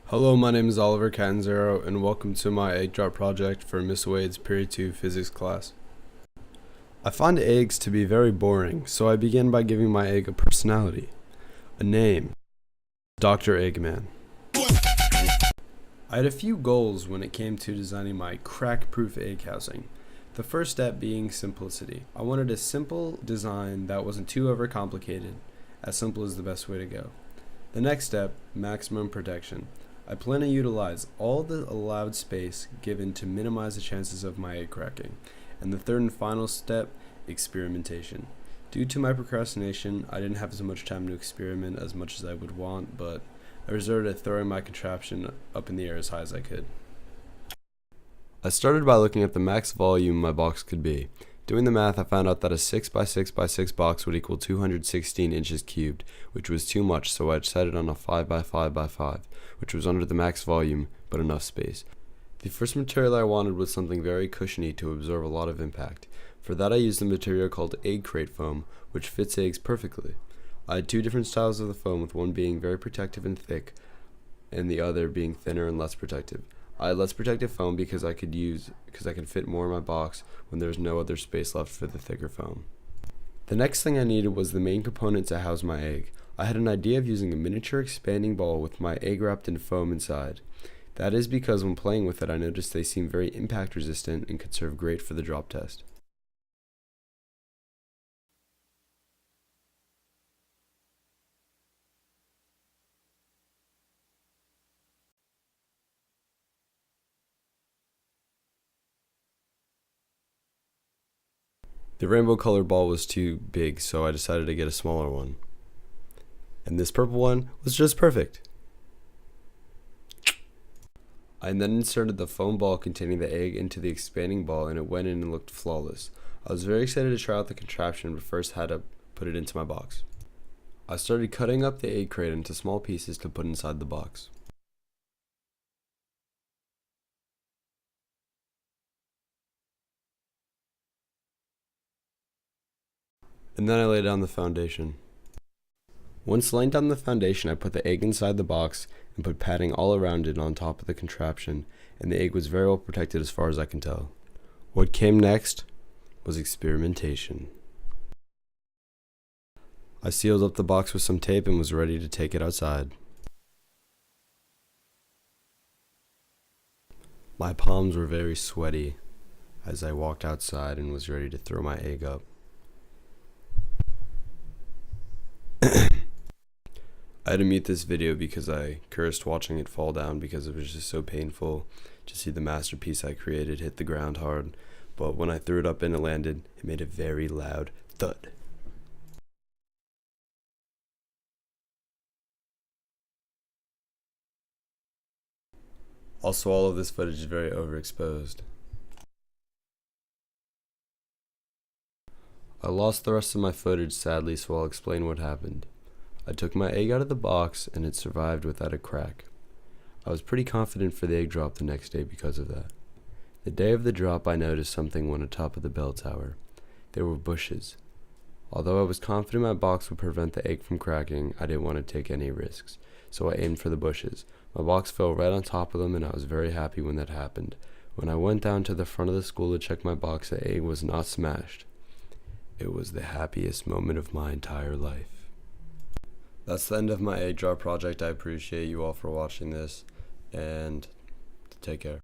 Hello, my name is Oliver Catanzaro, and welcome to my egg drop project for Miss Wade's Period 2 physics class. I find eggs to be very boring, so I begin by giving my egg a personality, a name, Dr. Eggman. I had a few goals when it came to designing my crack-proof egg housing. The first step being simplicity. I wanted a simple design that wasn't too overcomplicated. As simple is the best way to go. The next step, maximum protection. I plan to utilize all the allowed space given to minimize the chances of my egg cracking. And the third and final step, experimentation. Due to my procrastination, I didn't have as much time to experiment as much as I would want, but I resorted to throwing my contraption up in the air as high as I could. I started by looking at the max volume my box could be. Doing the math, I found out that a 6x6x6 box would equal 216 inches cubed, which was too much, so I decided on a 5x5x5, which was under the max volume, but enough space. The first material I wanted was something very cushiony to absorb a lot of impact. For that I used a material called egg crate foam, which fits eggs perfectly. I had two different styles of the foam, with one being very protective and thick, and the other being thinner and less protective. I had less protective foam because I can fit more in my box when there was no other space left for the thicker foam. The next thing I needed was the main component to house my egg. I had an idea of using a miniature expanding ball with my egg wrapped in foam inside. That is because when playing with it I noticed they seemed very impact resistant and could serve great for the drop test. The rainbow colored ball was too big, so I decided to get a smaller one. And this purple one was just perfect. I then inserted the foam ball containing the egg into the expanding ball, and it went in and looked flawless. I was very excited to try out the contraption, but first had to put it into my box. I started cutting up the egg crate into small pieces to put inside the box. And then I laid down the foundation. Once laying down the foundation, I put the egg inside the box and put padding all around it on top of the contraption, and the egg was very well protected as far as I can tell. What came next was experimentation. I sealed up the box with some tape and was ready to take it outside. My palms were very sweaty as I walked outside and was ready to throw my egg up. I had to mute this video because I cursed watching it fall down because it was just so painful to see the masterpiece I created hit the ground hard. But when I threw it up and it landed, it made a very loud thud. Also, all of this footage is very overexposed. I lost the rest of my footage sadly, so I'll explain what happened. I took my egg out of the box and it survived without a crack. I was pretty confident for the egg drop the next day because of that. The day of the drop I noticed something on the top of the bell tower. There were bushes. Although I was confident my box would prevent the egg from cracking, I didn't want to take any risks, so I aimed for the bushes. My box fell right on top of them and I was very happy when that happened. When I went down to the front of the school to check my box, the egg was not smashed. It was the happiest moment of my entire life. That's the end of my egg drop project. I appreciate you all for watching this, and take care.